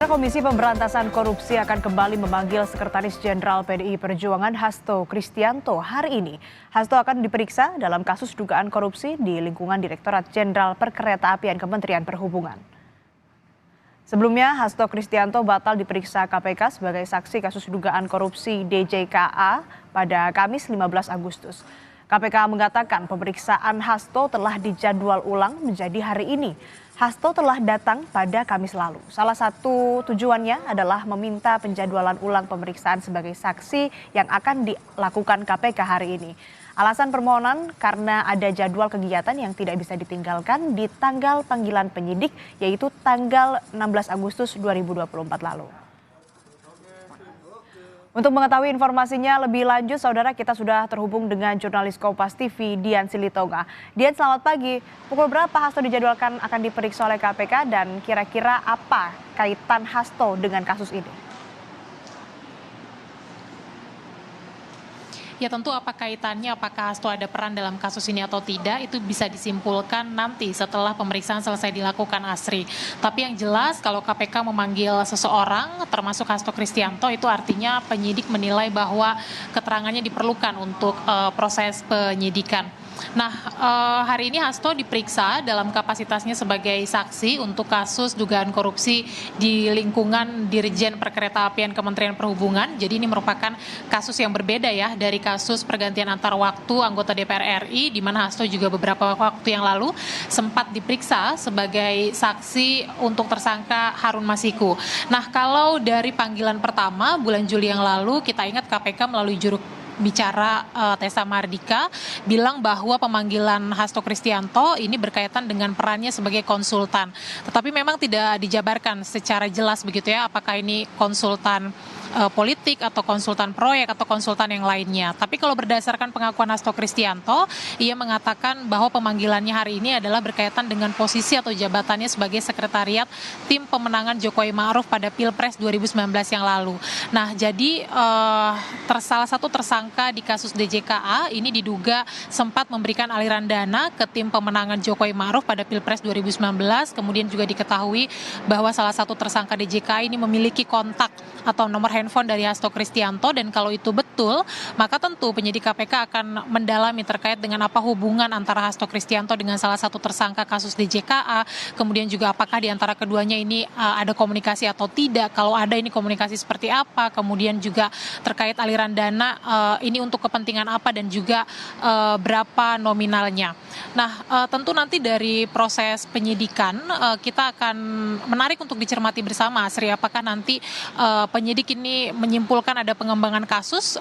Komisi Pemberantasan Korupsi akan kembali memanggil Sekretaris Jenderal PDI Perjuangan Hasto Kristianto hari ini. Hasto akan diperiksa dalam kasus dugaan korupsi di lingkungan Direktorat Jenderal Perkeretaapian Kementerian Perhubungan. Sebelumnya, Hasto Kristianto batal diperiksa KPK sebagai saksi kasus dugaan korupsi DJKA pada Kamis 15 Agustus. KPK mengatakan pemeriksaan Hasto telah dijadwal ulang menjadi hari ini. Hasto telah datang pada Kamis lalu. Salah satu tujuannya adalah meminta penjadwalan ulang pemeriksaan sebagai saksi yang akan dilakukan KPK hari ini. Alasan permohonan karena ada jadwal kegiatan yang tidak bisa ditinggalkan di tanggal panggilan penyidik, yaitu tanggal 16 Agustus 2024 lalu. Untuk mengetahui informasinya lebih lanjut, saudara, kita sudah terhubung dengan jurnalis Kompas TV Dian Silitonga. Dian, selamat pagi. Pukul berapa Hasto dijadwalkan akan diperiksa oleh KPK dan kira-kira apa kaitan Hasto dengan kasus ini? Ya tentu apa kaitannya, apakah Hasto ada peran dalam kasus ini atau tidak, itu bisa disimpulkan nanti setelah pemeriksaan selesai dilakukan, Asri. Tapi yang jelas kalau KPK memanggil seseorang termasuk Hasto Kristianto, itu artinya penyidik menilai bahwa keterangannya diperlukan untuk proses penyidikan. Nah, hari ini Hasto diperiksa dalam kapasitasnya sebagai saksi untuk kasus dugaan korupsi di lingkungan Dirjen Perkeretaapian Kementerian Perhubungan. Jadi ini merupakan kasus yang berbeda ya dari kasus pergantian antar waktu anggota DPR RI, di mana Hasto juga beberapa waktu yang lalu sempat diperiksa sebagai saksi untuk tersangka Harun Masiku. Nah, kalau dari panggilan pertama bulan Juli yang lalu, kita ingat KPK melalui juru bicara Tessa Mardika bilang bahwa pemanggilan Hasto Kristianto ini berkaitan dengan perannya sebagai konsultan. Tetapi memang tidak dijabarkan secara jelas begitu ya, apakah ini konsultan politik atau konsultan proyek atau konsultan yang lainnya. Tapi kalau berdasarkan pengakuan Hasto Kristianto, ia mengatakan bahwa pemanggilannya hari ini adalah berkaitan dengan posisi atau jabatannya sebagai sekretariat tim pemenangan Jokowi Ma'ruf pada Pilpres 2019 yang lalu. Nah, jadi salah satu tersangka di kasus DJKA ini diduga sempat memberikan aliran dana ke tim pemenangan Jokowi Ma'ruf pada Pilpres 2019. Kemudian juga diketahui bahwa salah satu tersangka DJKA ini memiliki kontak atau nomor handphone dari Hasto Kristianto, dan kalau itu betul, maka tentu penyidik KPK akan mendalami terkait dengan apa hubungan antara Hasto Kristianto dengan salah satu tersangka kasus DJKA, kemudian juga apakah di antara keduanya ini ada komunikasi atau tidak, kalau ada ini komunikasi seperti apa, kemudian juga terkait aliran dana ini untuk kepentingan apa dan juga berapa nominalnya. Nah, tentu nanti dari proses penyidikan kita akan menarik untuk dicermati bersama, Asri, apakah nanti penyidik ini menyimpulkan ada pengembangan kasus,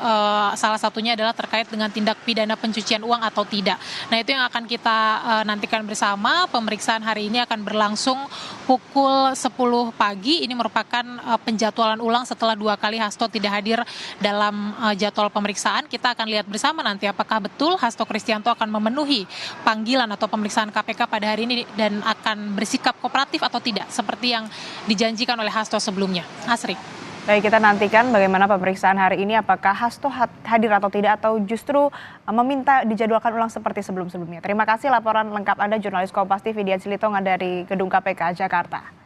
salah satunya adalah terkait dengan tindak pidana pencucian uang atau tidak. Nah, itu yang akan kita nantikan bersama. Pemeriksaan hari ini akan berlangsung pukul 10 pagi. Ini merupakan penjadwalan ulang setelah 2 kali Hasto tidak hadir dalam jadwal pemeriksaan. Kita akan lihat bersama nanti apakah betul Hasto Kristianto akan memenuhi panggilan atau pemeriksaan KPK pada hari ini dan akan bersikap kooperatif atau tidak, seperti yang dijanjikan oleh Hasto sebelumnya. Asri. Baik, kita nantikan bagaimana pemeriksaan hari ini, apakah Hasto hadir atau tidak, atau justru meminta dijadwalkan ulang seperti sebelum-sebelumnya. Terima kasih laporan lengkap Anda, jurnalis Kompas TV Dian Silitonga dari Gedung KPK Jakarta.